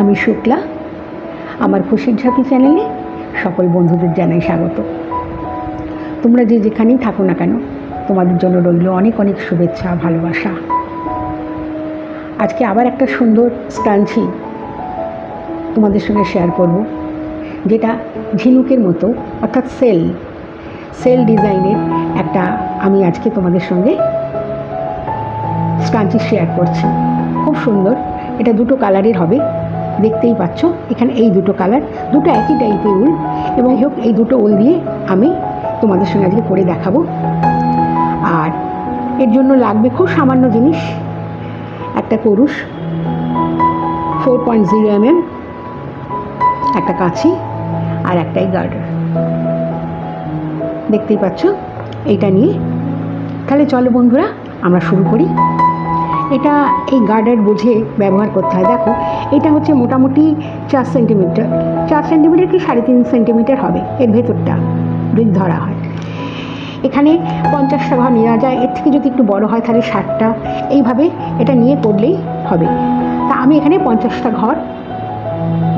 আমি শুক্লা, আমার খুশির ঝাঁপি চ্যানেলে সকল বন্ধুদের জানাই স্বাগত। তোমরা যে যেখানেই থাকো না কেন, তোমাদের জন্য রইল অনেক অনেক শুভেচ্ছা, ভালোবাসা। আজকে আবার একটা সুন্দর স্ক্রাঞ্চি তোমাদের সঙ্গে শেয়ার করব, যেটা ঝিনুকের মতো, অর্থাৎ সেল ডিজাইনের একটা আমি আজকে তোমাদের সঙ্গে স্ক্রাঞ্চি শেয়ার করছি। খুব সুন্দর, এটা দুটো কালারের হবে, দেখতেই পাচ্ছ। এখানে এই দুটো কালার, দুটো একই টাইপের উল, এবং হোক এই দুটো উল দিয়ে আমি তোমাদের সঙ্গে আজকে করে দেখাবো। আর এর জন্য লাগবে খুব সামান্য জিনিস, একটা কুরুশ 4.0 mm, একটা কাঁচি আর একটাই গার্ডার। দেখতেই পাচ্ছ এইটা নিয়ে। তাহলে চলো বন্ধুরা আমরা শুরু করি। এটা এই গার্ডার বুঝে ব্যবহার করতে হয়। দেখো, এটা হচ্ছে মোটামুটি 4 সেন্টিমিটার কি 3.5 সেন্টিমিটার হবে এর ভেতরটা, যদি ধরা হয়। এখানে 50টা ঘর নেওয়া যায়, এর থেকে যদি একটু বড় হয় তাহলে 60টা, এইভাবে এটা নিয়ে করলেই হবে। তা আমি এখানে 50টা ঘর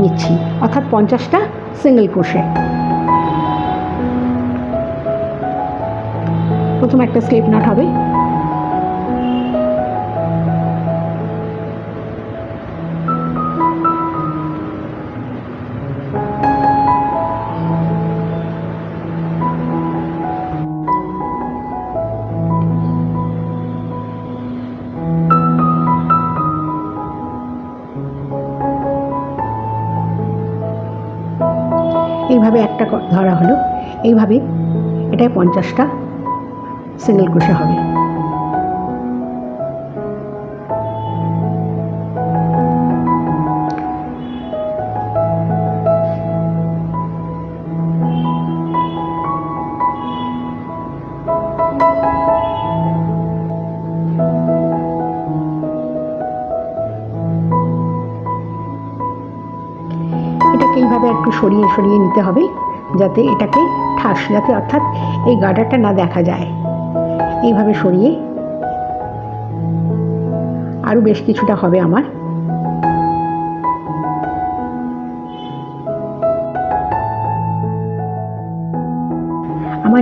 নিচ্ছি, অর্থাৎ 50টা সিঙ্গেল ক্রোশে। প্রথম একটা স্লিপ নট হবে, এইভাবে একটা ধরা হলো। এইভাবে এটাই 50টা সিঙ্গেল ক্রোশে হবে। এটাকে এইভাবে একটু সরিয়ে সরিয়ে নিতে হবে, যাতে এটাকে যাতে অর্থাৎ এই গার্ডারটা না দেখা যায়। এইভাবে সরিয়ে আরো বেশ কিছুটা হবে আমার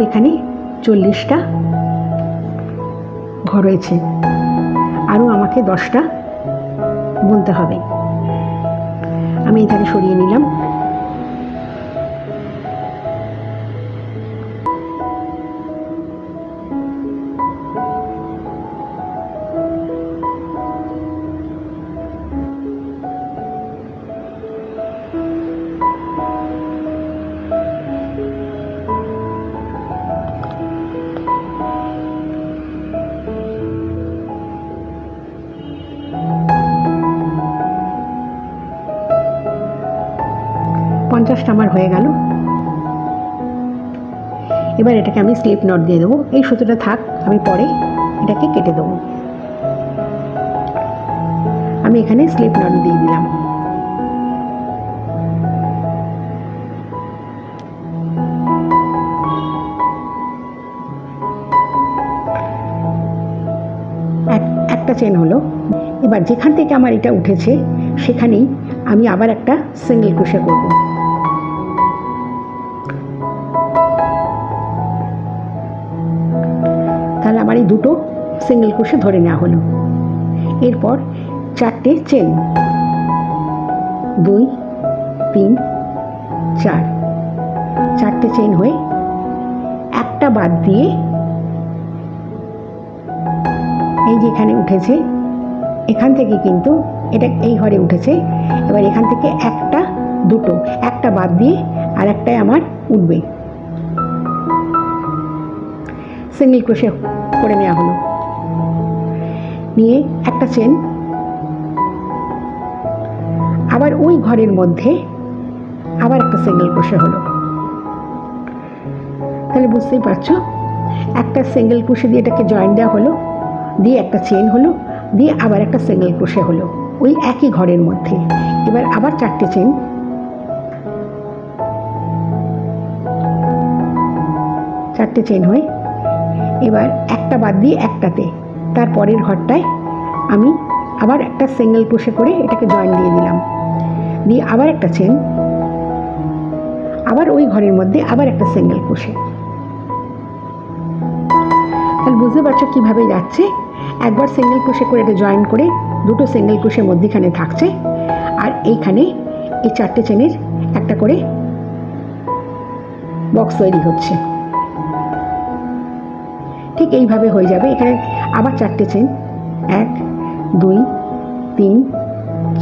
এখানে 40টা ঘর রয়েছে, আরো আমাকে 10টা বুনতে হবে। আমি এখানে সরিয়ে নিলাম। আমার হয়ে গেল। এবার এটাকে আমি স্লিপ নট দিয়ে দেবো। এই সুতোটা থাক, আমি পরে এটাকে কেটে দেবো। আমি এখানে স্লিপ নট দিয়ে দিলাম। একটা চেন হলো। এবার যেখান থেকে আমার এটা উঠেছে সেখানেই আমি আবার একটা সিঙ্গেল ক্রোশে করব। তাহলে আমার এই দুটো সিঙ্গেল ক্রোশে ধরে নেওয়া হলো। এরপর 4টে চেন, 2, 3, 4, 4টে চেন হয়ে একটা বাদ দিয়ে এই যে এখানে উঠেছে, এখান থেকে কিন্তু এটা এই ঘরে উঠেছে। এবার এখান থেকে একটা বাদ দিয়ে আর একটাই আমার উঠবে। সিঙ্গেল ক্রোশে করে নেওয়া হলো। নিয়ে একটা চেন, আবার ওই ঘরের মধ্যে আবার একটা সিঙ্গেল ক্রোশে হলো। তাহলে বুঝতেই পারছো, একটা সিঙ্গেল ক্রোশে দিয়ে এটাকে জয়েন দেওয়া হলো, দিয়ে একটা চেন হলো, দিয়ে আবার একটা সিঙ্গেল ক্রোশে হলো ওই একই ঘরের মধ্যে। এবার আবার 4টে চেন, 4টে চেন হয়ে এবার একটা বাদ দিয়ে একটাতে, তারপরের ঘরটায় আমি আবার একটা সিঙ্গেল ক্রোশে করে এটাকে জয়েন দিয়ে দিলাম। দিয়ে আবার একটা চেন, আবার ওই ঘরের মধ্যে আবার একটা সিঙ্গেল ক্রোশে। তাহলে বুঝতে পারছো কীভাবে যাচ্ছে। একবার সিঙ্গেল ক্রোশে করে এটা জয়েন করে দুটো সিঙ্গেল ক্রোশে মধ্যিখানে থাকছে, আর এইখানে এই 4টে চেনের একটা করে বক্স তৈরি হচ্ছে। ঠিক এইভাবে হয়ে যাবে। এখানে আবার 4টে চেন, 1 2 3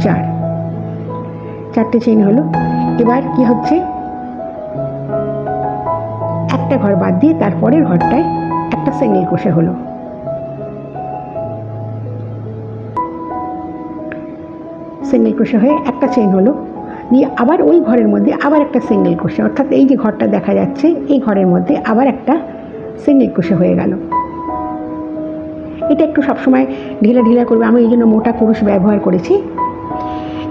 4, 4টে চেন হলো। এবার কি হচ্ছে, একটা ঘর বাদ দিয়ে তারপরের ঘরটায় একটা সিঙ্গেল ক্রোশে হলো। সিঙ্গেল ক্রোশে হয়ে একটা চেন হলো, দিয়ে আবার ওই ঘরের মধ্যে আবার একটা সিঙ্গেল ক্রোশে, অর্থাৎ এই যে ঘরটা দেখা যাচ্ছে এই ঘরের মধ্যে আবার একটা সিঙ্গেল ক্রোশে হয়ে গেল। এটা একটু সবসময় ঢিলা ঢিলা করবে, আমি এই জন্য মোটা কুরুশ ব্যবহার করেছি।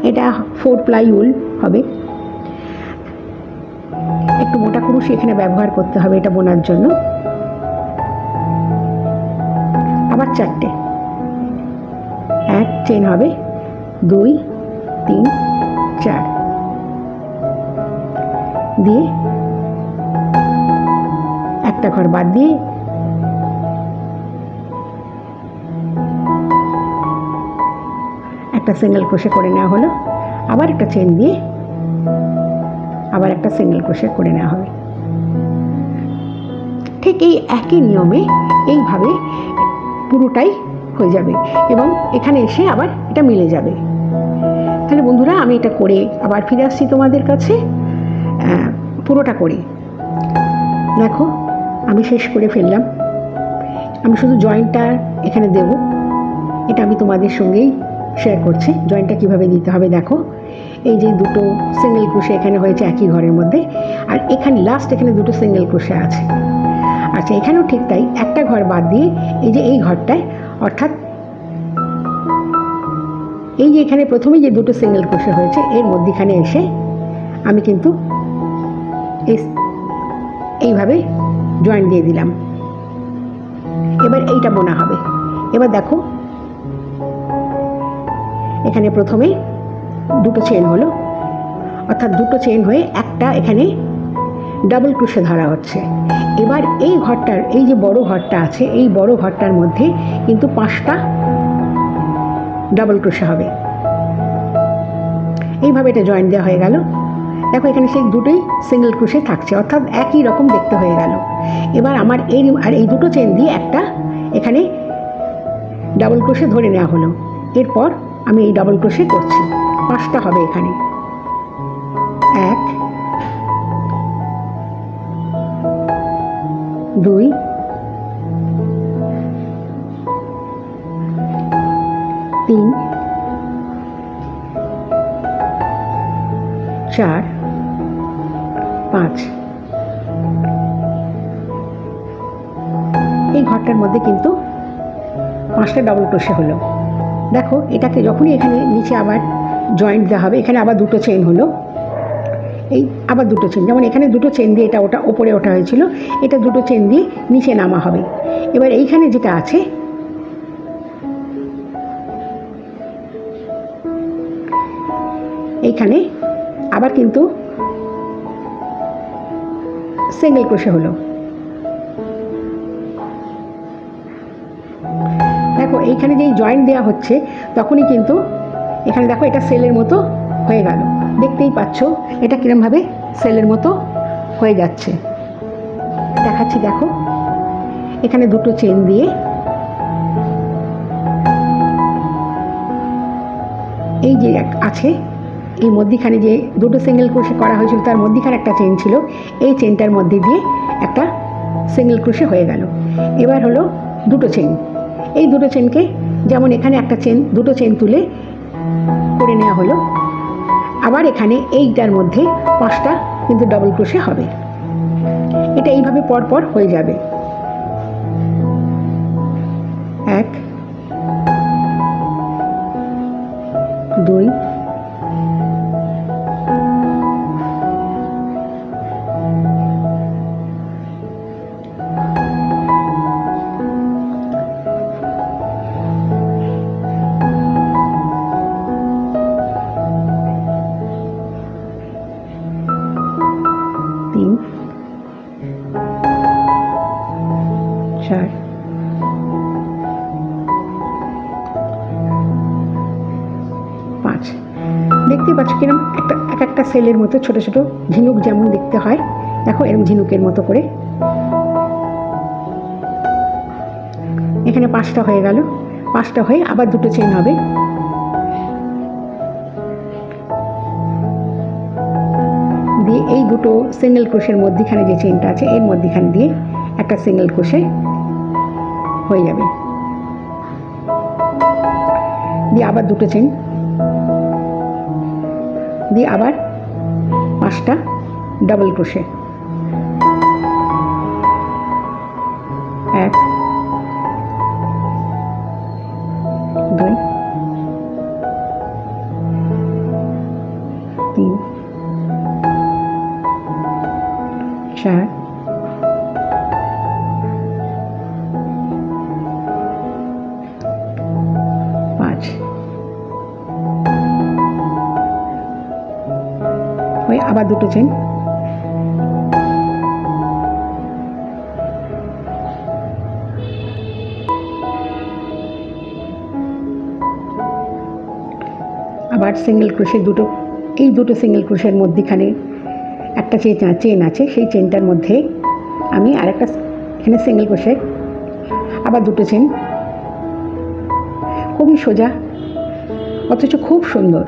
এটা 4 প্লাই উল হবে, একটু মোটা কুরুশ এখানে ব্যবহার করতে হবে এটা বোনার জন্য। আবার 4টে, 1 চেন হবে, 2 3 4, দিয়ে একটা ঘর বাদ দিয়ে একটা সিঙ্গেল ক্রোশে করে নেওয়া হলো, আবার একটা চেন দিয়ে আবার একটা সিঙ্গেল ক্রোশে করে নেওয়া হবে। ঠিক এই একই নিয়মে এইভাবে পুরোটাই হয়ে যাবে এবং এখানে এসে আবার এটা মিলে যাবে। তাহলে বন্ধুরা আমি এটা করে আবার ফিরে আসছি তোমাদের কাছে। পুরোটা করে দেখো আমি শেষ করে ফেললাম। আমি শুধু জয়েন্টটা এখানে দেব, এটা আমি তোমাদের সঙ্গেই শেয়ার করছি জয়েন্টটা কীভাবে দিতে হবে। দেখো এই যে দুটো সিঙ্গেল ক্রোশে এখানে হয়েছে একই ঘরের মধ্যে, আর এখানে লাস্ট এখানে দুটো সিঙ্গেল ক্রোশে আছে। আচ্ছা এখানেও ঠিক তাই, একটা ঘর বাদ দিয়ে এই যে এই ঘরটায়, অর্থাৎ এই যে এখানে প্রথমে যে দুটো সিঙ্গেল ক্রোশে হয়েছে এর মধ্যখানে এসে আমি কিন্তু এইভাবে জয়েন্ট দিয়ে দিলাম। এবার এইটা বোনা হবে। এবার দেখো এখানে প্রথমে দুটো চেন হলো, অর্থাৎ দুটো চেন হয়ে একটা এখানে ডাবল ক্রোশে ধরা হচ্ছে। এবার এই ঘরটার, এই যে বড় ঘরটা আছে এই বড় ঘরটার মধ্যে কিন্তু 5টা ডাবল ক্রোশে হবে। এইভাবে এটা জয়েন্ট দেওয়া হয়ে গেল। দেখো এখানে সেই দুটোই সিঙ্গেল ক্রোশে থাকছে, অর্থাৎ একই রকম দেখতে হয়ে গেল। এবার আমার এই দুটো চেন দিয়ে একটা এখানে ডাবল ক্রোশে ধরে নেওয়া হলো। এরপর আমি এই ডাবল ক্রোশে করছি, 5টা হবে এখানে। 1 2 3 4 5। এই ঘরটার মধ্যে কিন্তু 5টা ডাবল ক্রোশে হলো। দেখো এটাকে যখনই এখানে নিচে আবার জয়েন্ট দেওয়া হবে, এখানে আবার দুটো চেন হলো, এই আবার দুটো চেন, যেমন এখানে দুটো চেন দিয়ে এটা ওটা ওপরে ওঠা হয়েছিল, এটা দুটো চেন দিয়ে নিচে নামা হবে। এবার এইখানে যেটা আছে এইখানে আবার কিন্তু সিঙ্গেল ক্রোশে হলো। দেখো এইখানে যেই জয়েন্ট দেওয়া হচ্ছে তখনই কিন্তু এখানে দেখো এটা সেলের মতো হয়ে গেল, দেখতেই পাচ্ছ এটা কিরমভাবে সেলের মতো হয়ে যাচ্ছে। দেখাচ্ছি দেখো এখানে দুটো চেন দিয়ে এই যে আছে এই মধ্যিখানে যে দুটো সিঙ্গেল ক্রোশে করা হয়েছিল তার মধ্যিখানে একটা চেন ছিল, এই চেনটার মধ্যে দিয়ে একটা সিঙ্গেল ক্রোশে হয়ে গেল। এবার হলো দুটো চেন, এই দুটো চেনকে যেমন এখানে একটা চেন দুটো চেন তুলে করে নেওয়া হলো, আবার এখানে এইটার মধ্যে 5টা কিন্তু ডাবল ক্রোশে হবে। এটা এইভাবে পরপর হয়ে যাবে। 1 2 3 দেখতে পাচ্ছ কিরম এক একটা সেলের মতো ছোট ছোট ঝিনুক যেমন দেখতে হয়, দেখো এরকম ঝিনুকের মতো করে। এখানে 5টা হয়ে গেল, 5টা হয়ে আবার 2টো চেন হবে। দিয়ে এই 2টো সিঙ্গেল ক্রোশের মধ্যিখানে যে চেনটা আছে এর মধ্যিখানে দিয়ে একটা সিঙ্গেল ক্রোশে হয়ে যাবে। দিয়ে আবার 2টো চেন, দিয়ে আবার 5টা ডাবল ক্রোশে, 1 2 3 4 5 হয়ে আবার 2টো চেন। আবার সিঙ্গেল ক্রোশে দুটো, এই 2টো সিঙ্গেল ক্রোশের মধ্যিখানে একটা চেন আছে, সেই চেনটার মধ্যে আমি আরেকটা এখানে সিঙ্গেল ক্রোশে আবার 2টো চেন। খুবই সোজা অথচ খুব সুন্দর।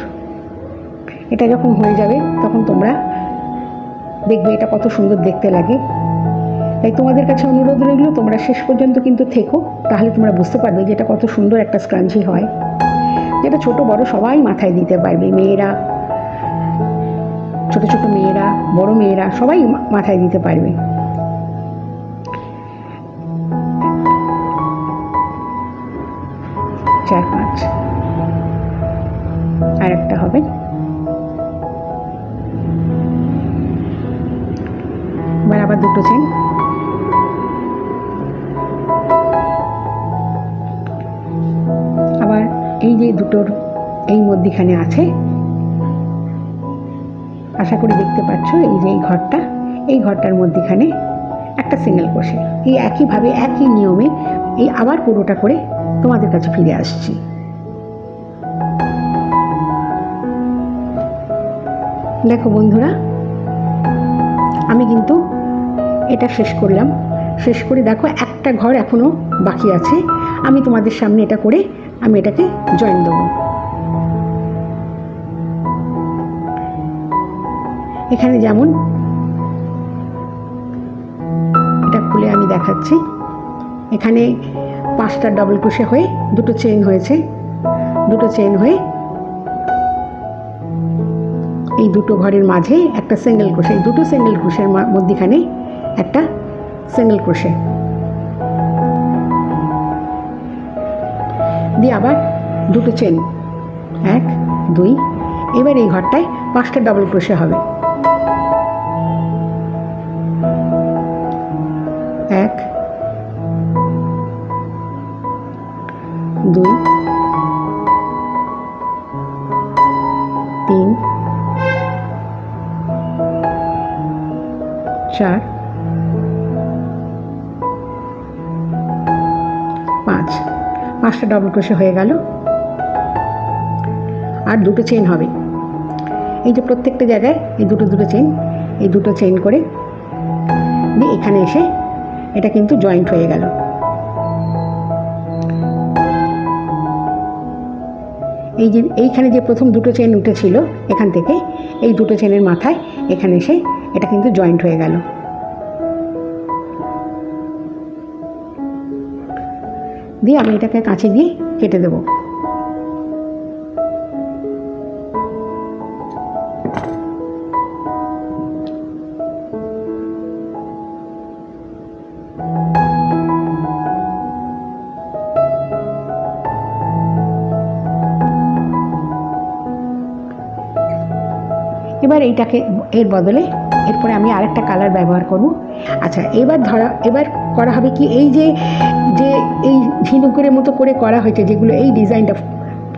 এটা যখন হয়ে যাবে তখন তোমরা দেখবে এটা কত সুন্দর দেখতে লাগে। তাই তোমাদের কাছে অনুরোধ রইল তোমরা শেষ পর্যন্ত কিন্তু থেকো, তাহলে তোমরা বুঝতে পারবে যে এটা কত সুন্দর একটা স্ক্রাঞ্চি হয়, যেটা ছোট বড় সবাই মাথায় দিতে পারবে। মেয়েরা, ছোট ছোট মেয়েরা, বড় মেয়েরা সবাই মাথায় দিতে পারবে। 4 5 আর একটা হবে। এবার আবার 2টো চেন, আবার এই যে 2টোর এই মধ্যিখানে আছে, আশা করি দেখতে পাচ্ছ এই যে এই ঘরটার মধ্যিখানে একটা সিঙ্গেল ক্রোশে। এই একইভাবে একই নিয়মে এই আবার পুরোটা করে তোমাদের কাছে ফিরে আসছি। দেখো বন্ধুরা, আমি কিন্তু এটা শেষ করলাম। শেষ করে দেখো একটা ঘর এখনো বাকি আছে। আমি তোমাদের সামনে এটা করে আমি এটাকে জয়েন দেবো। এখানে যেমন এটা খুলে আমি দেখাচ্ছি, এখানে 5টা ডাবল ক্রোশে হয়ে 2টো চেইন হয়েছে। 2টো চেইন হয়ে এই 2টো ঘরের মাঝে একটা সিঙ্গেল ক্রোশে, এই 2টো সিঙ্গেল ক্রোশের মধ্যখানে একটা সিঙ্গেল ক্রোশে দিয়ে আবার 2টো চেন, 1 2। এবার এই ঘরটায় 5টা ডাবল ক্রোশে হবে। 1 2 3 4 5। 5টা ডাবল ক্রোশে হয়ে গেল। আর 2টো চেন হবে। এই যে প্রত্যেকটা জায়গায় এই 2টো চেন, এই 2টো চেন করে দিয়ে এখানে এসে এটা কিন্তু জয়েন্ট হয়ে গেল। এই যে এইখানে যে প্রথম 2টো চেন উঠেছিল এখান থেকে, এই 2টো চেনের মাথায় এখানে এসে এটা কিন্তু জয়েন্ট হয়ে গেল। দিয়ে আমি এটাকে কাঁচি দিয়ে কেটে দেবো। এবার এইটাকে এর বদলে এরপরে আমি আরেকটা কালার ব্যবহার করব। আচ্ছা, এবার করা হবে কি, এই যে যে এই ঝিনুকের মতো করে করা হয়েছে যেগুলো, এই ডিজাইনটা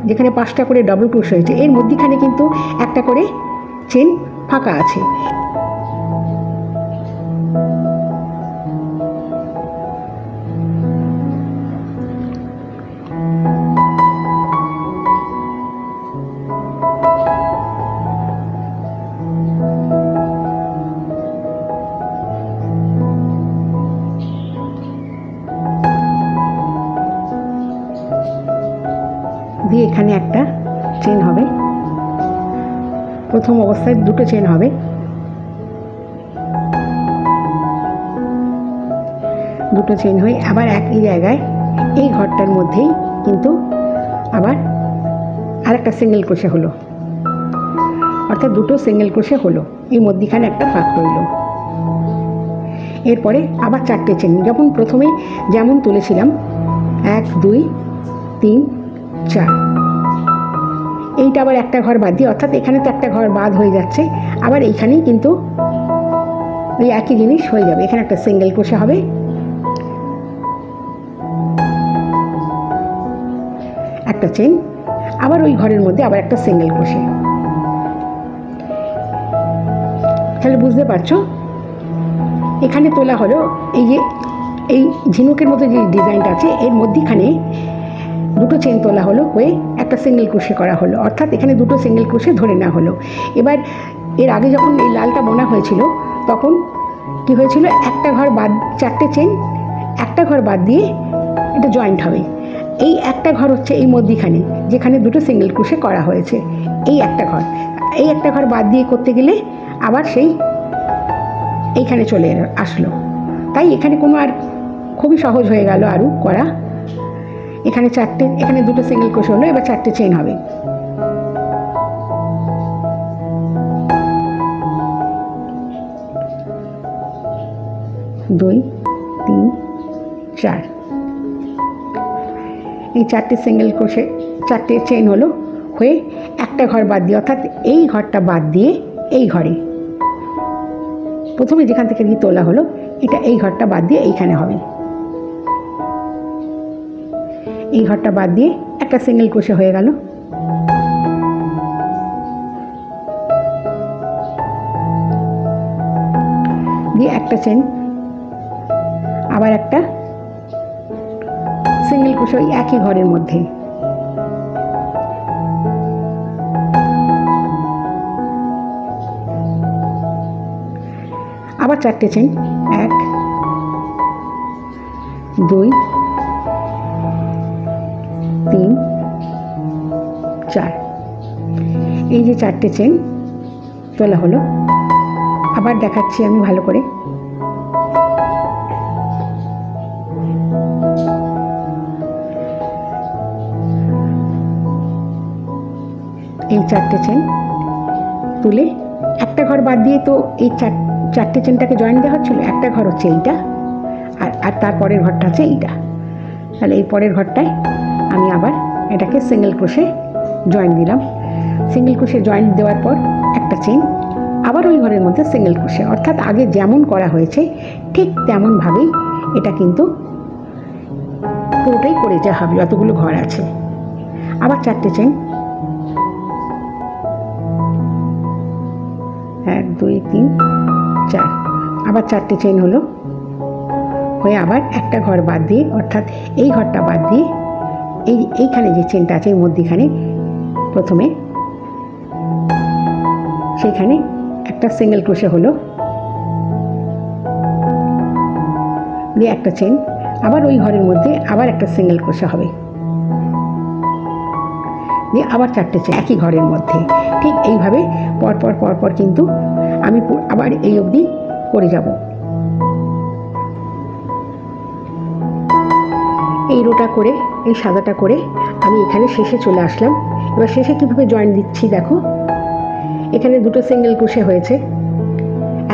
যেখানে 5টা করে ডাবল ক্রোশ হয়েছে, এর মধ্যখানে কিন্তু একটা করে চেন ফাঁকা আছে। প্রথম অবস্থায় দুটো চেন হবে, দুটো চেন হয়ে আবার একই জায়গায় এই ঘরটার মধ্যেই কিন্তু আবার আরেকটা সিঙ্গেল ক্রোশে হলো, অর্থাৎ দুটো সিঙ্গেল ক্রোশে হলো, এই মধ্যিখানে একটা ফাঁক রইল। এরপরে আবার চারটে চেন, যখন প্রথমে যেমন তুলেছিলাম 1 2 3 4, এইটা আবার একটা ঘর বাদ দিয়ে, অর্থাৎ এখানে তো একটা ঘর বাদ হয়ে যাচ্ছে, আবার এইখানেই কিন্তু ওই একই জিনিস হয়ে যাবে। এখানে একটা সিঙ্গেল ক্রোশে হবে, একটা চেন, আবার ওই ঘরের মধ্যে আবার একটা সিঙ্গেল ক্রোশে। তাহলে বুঝতে পারছো এখানে তোলা হলো এই যে এই ঝিনুকের মতো যে ডিজাইনটা আছে এর মধ্যিখানে দুটো চেন তোলা হলো, হয়ে একটা সিঙ্গেল ক্রোশে করা হলো, অর্থাৎ এখানে দুটো সিঙ্গেল ক্রোশে ধরে নেওয়া হলো। এবার এর আগে যখন এই লালটা বোনা হয়েছিল তখন কি হয়েছিল, একটা ঘর বাদ, চারটে চেন একটা ঘর বাদ দিয়ে এটা জয়েন্ট হবে। এই একটা ঘর হচ্ছে এই মধ্যিখানে যেখানে দুটো সিঙ্গেল ক্রোশে করা হয়েছে, এই একটা ঘর, এই একটা ঘর বাদ দিয়ে করতে গেলে আবার সেই এইখানে চলে আসলো। তাই এখানে কোনো আর খুবই সহজ হয়ে গেল আরও করা। এখানে চারটে, এখানে দুটো সিঙ্গেল ক্রোশে হলো, এবার চারটে চেন হবে। দুই তিন চার, এই চারটে সিঙ্গেল ক্রোশে চারটে চেন হলো, হয়ে একটা ঘর বাদ দিয়ে, অর্থাৎ এই ঘরটা বাদ দিয়ে এই ঘরে প্রথমে যেখান থেকে দিয়ে তোলা হলো এটা এই ঘরটা বাদ দিয়ে এইখানে হবে, এই ঘরটা বাদ দিয়ে একটা সিঙ্গেল ক্রোশে হয়ে গেল। দিয়ে একটা চেন, আবার একটা সিঙ্গেল ক্রোশে ওই একই ঘরের মধ্যে, আবার চারটে চেন, 1 2 3 4, এই যে চারটে চেন তোলা হলো। আবার দেখাচ্ছি আমি ভালো করে, এই চারটে চেন তুলে একটা ঘর বাদ দিয়ে তো এই চারটে চেনটাকে জয়েন দেওয়া হচ্ছিল, একটা ঘর হচ্ছে এইটা, আর তারপরের ঘরটা হচ্ছে এইটা। তাহলে এই পরের ঘরটায় আমি আবার এটাকে সিঙ্গেল ক্রোশে জয়েন দিলাম। সিঙ্গেল ক্রোশে জয়েন দেওয়ার পর একটা চেন, আবার ওই ঘরের মধ্যে সিঙ্গেল ক্রোশে, অর্থাৎ আগে যেমন করা হয়েছে ঠিক তেমনভাবেই এটা কিন্তু পুরোটাই করে যাওয়া হবে, যতগুলো ঘর আছে। আবার চারটে চেন, 1 2 3 4, আবার চারটে চেন হলো, হয়ে আবার একটা ঘর বাদ দিয়ে, অর্থাৎ এই ঘরটা বাদ দিয়ে এইখানে যে চেনটা আছে এর মধ্যেখানে প্রথমে সেখানে একটা সিঙ্গেল ক্রোশে হলো, দিয়ে একটা চেন, আবার ওই ঘরের মধ্যে আবার একটা সিঙ্গেল ক্রোশে হবে, দিয়ে আবার চারটে চেন একই ঘরের মধ্যে। ঠিক এইভাবে পরপর পরপর কিন্তু আমি আবার এই অবধি করে যাব। এই রোটা করে, এই সাদাটা করে আমি এখানে শেষে চলে আসলাম। এবার শেষে কীভাবে জয়েন দিচ্ছি দেখো, এখানে দুটো সিঙ্গেল ক্রোশে হয়েছে,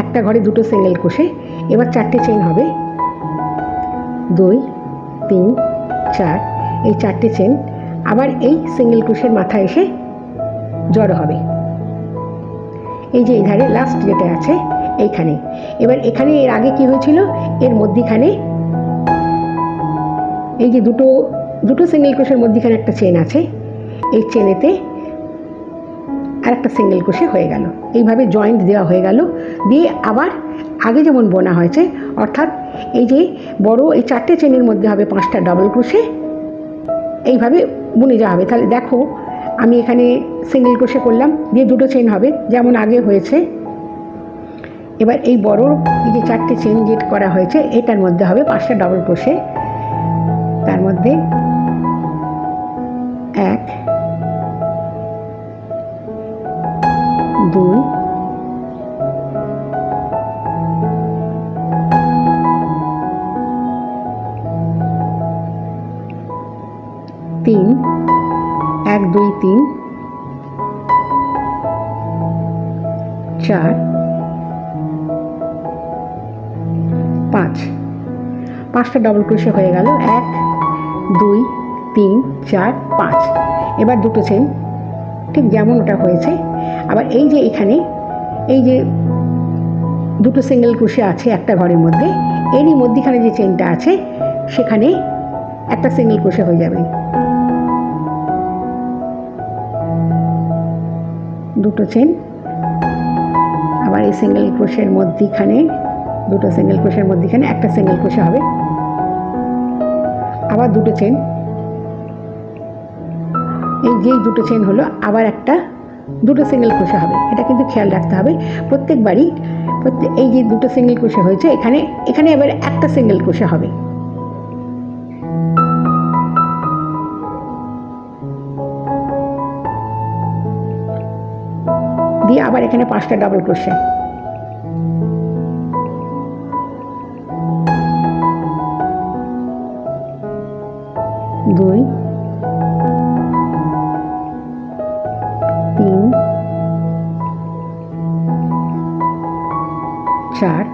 একটা ঘরে দুটো সিঙ্গেল ক্রোশে, এবার চারটে চেন হবে, 2 3 4, এই চারটে চেন আবার এই সিঙ্গেল ক্রোশের মাথায় এসে জড়ো হবে, এই যে এই ধারে লাস্ট যেটা আছে এইখানে। এবার এখানে এর আগে কি হয়েছিল, এর মধ্যিখানে এই যে দুটো সিঙ্গেল ক্রোশের মধ্যিখানে একটা চেন আছে, এই চেনেতে আর একটা সিঙ্গেল ক্রোশে হয়ে গেল, এইভাবে জয়েন্ট দেওয়া হয়ে গেল। দিয়ে আবার আগে যেমন বোনা হয়েছে, অর্থাৎ এই যে বড় এই চারটে চেনের মধ্যে হবে 5টা ডাবল ক্রোশে, এইভাবে বুনে যাওয়া হবে। তাহলে দেখো আমি এখানে সিঙ্গেল ক্রোশে করলাম, দিয়ে দুটো চেন হবে যেমন আগে হয়েছে। এবার এই বড় এই যে চারটে চেন যে করা হয়েছে এটার মধ্যে হবে 5টা ডাবল ক্রোশে, তার মধ্যে 1 2 2 3 1 2 3 4 5 5টা ডবল ক্রোশে হয়ে গেল 1 2 3 4 5 এবার দুটো চেন ঠিক যেমন ওটা হয়েছে আবার এই যে এখানে এই যে দুটো সিঙ্গেল ক্রোশে আছে একটা ঘরের মধ্যে এরই মধ্যখানে যে চেনটা আছে সেখানে একটা সিঙ্গেল ক্রোশে হয়ে যাবে দুটো চেন আবার এই সিঙ্গেল ক্রোশের মধ্যখানে দুটো সিঙ্গেল ক্রোশের মধ্যখানে একটা সিঙ্গেল ক্রোশে হবে আবার দুটো চেন এই যেই দুটো চেন হলো আবার একটা দুটো সিঙ্গেল ক্রোশে হবে এটা কিন্তু খেয়াল রাখতে হবে প্রত্যেকবারই এই যে দুটো সিঙ্গেল ক্রোশে হয়েছে এখানে এখানে এবার একটা সিঙ্গেল ক্রোশে হবে দিয়ে আবার এখানে 5টা ডাবল ক্রোশে দুই 3 4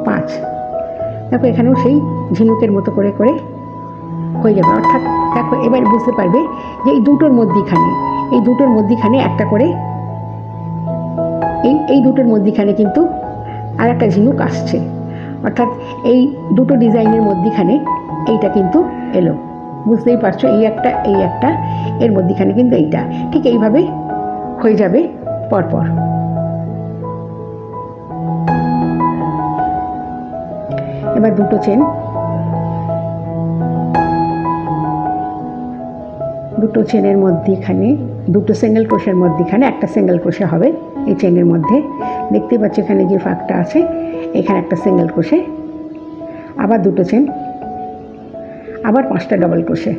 5 দেখো এখানেও সেই ঝিনুকের মতো করে করে হয়ে যাবে অর্থাৎ দেখো এবার বুঝতে পারবে যে এই দুটোর মধ্যখানে একটা করে এই দুটোর মধ্যখানে কিন্তু আর একটা ঝিনুক আসছে অর্থাৎ এই দুটো ডিজাইনের মধ্যখানে এইটা কিন্তু এলো বুঝতেই পারছো এই একটা এর মধ্যখানে কিন্তু এইটা ঠিক এইভাবে হয়ে যাবে পরপর এবার দুটো চেন দুটো চেনের মধ্যখানে দুটো সিঙ্গেল ক্রোশের মধ্যখানে একটা সিঙ্গেল ক্রোশে হবে এই চেনের মধ্যে দেখতেই পাচ্ছ এখানে যে ফাঁকটা আছে এখানে একটা সিঙ্গেল ক্রোশে আবার দুটো চেন আবার 5টা ডাবল ক্রোশে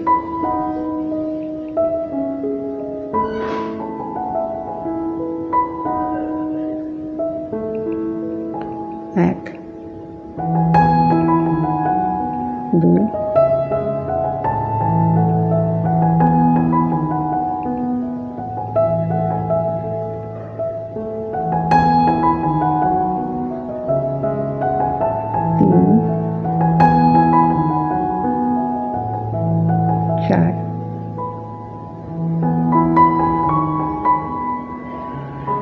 এক দুই চার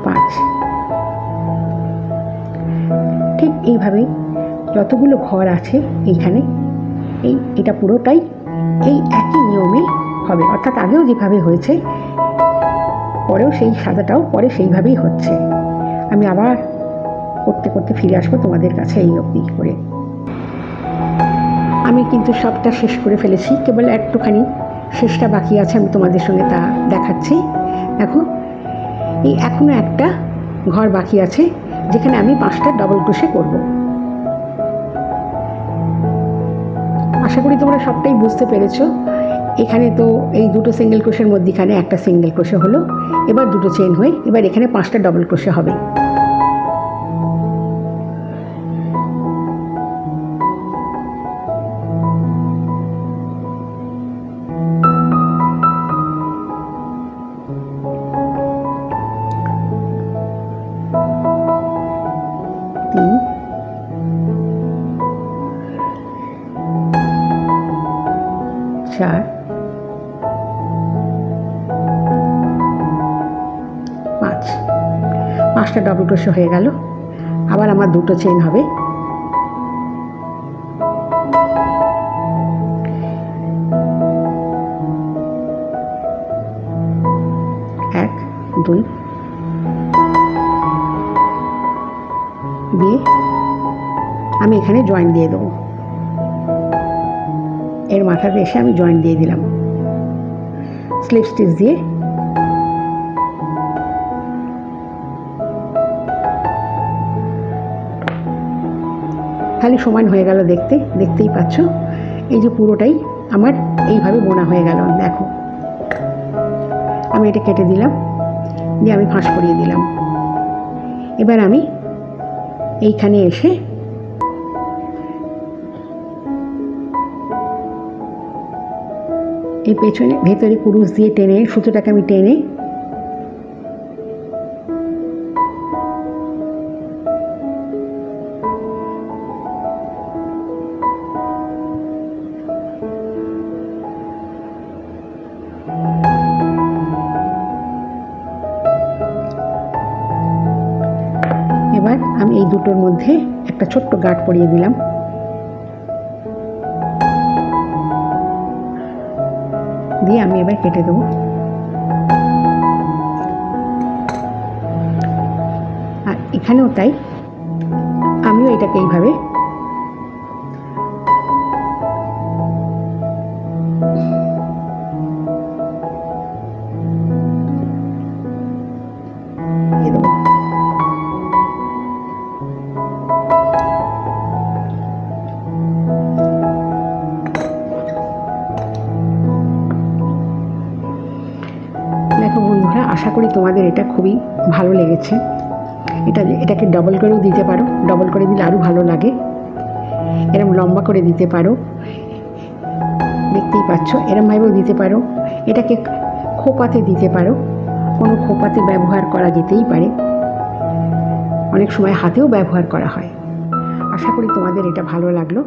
পাঁচ ঠিক এইভাবেই যতগুলো ঘর আছে এইখানে এটা পুরোটাই এই একই নিয়মে হবে অর্থাৎ আগেও যেভাবে হয়েছে পরেও সেই সাদাটাও পরে সেইভাবেই হচ্ছে আমি আবার করতে করতে ফিরে আসবো তোমাদের কাছে এই অবধি করে আমি কিন্তু সবটা শেষ করে ফেলেছি কেবল একটুখানি শেষটা বাকি আছে আমি তোমাদের সঙ্গে তা দেখাচ্ছি দেখো এই এখনো একটা ঘর বাকি আছে যেখানে আমি 5টা ডাবল ক্রোশে করব আশা করি তোমরা সবটাই বুঝতে পেরেছো এখানে তো এই দুটো সিঙ্গেল ক্রোশের মধ্যখানে একটা সিঙ্গেল ক্রোশে হলো এবার দুটো চেন হয়ে এবার এখানে 5টা ডাবল ক্রোশে হবে চার 5টা ডাবল ক্রোশে হয়ে গেল আবার আমার দুটো চেন হবে এক দুই দিয়ে আমি এখানে জয়েন দিয়ে দেবো এর মাথাতে এসে আমি জয়েন দিয়ে দিলাম স্লিপ স্টিচ দিয়ে খালি সমান হয়ে গেল দেখতেই পাচ্ছ এই যে পুরোটাই আমার এইভাবে বোনা হয়ে গেল দেখো আমি এটা কেটে দিলাম, দিয়ে আমি ফাঁস করিয়ে দিলাম। এবার আমি এইখানে এসে এই পেছনে ভেতরে কুরুশ দিয়ে টেনে সুতোটাকে আমি টেনে এবার আমি এই দুটোর মধ্যে একটা ছোট্ট গাঁট পরিয়ে দিলাম। দিয়ে আমি এবার কেটে দেবো। আর এখানেও তাই, আমিও এটাকে এইভাবে দিয়ে দেবো। দেখো বন্ধুরা, আশা করি তোমাদের এটা খুবই ভালো লেগেছে। এটাকে ডবল করেও দিতে পারো, ডবল করে দিলে আরও ভালো লাগে। এরম লম্বা করে দিতে পারো, দেখতেই পাচ্ছ, এরমভাবেও দিতে পারো। এটাকে খোপাতে দিতে পারো, কোনো খোপাতে ব্যবহার করা যেতেই পারে, অনেক সময় হাতেও ব্যবহার করা হয়। আশা করি তোমাদের এটা ভালো লাগলো।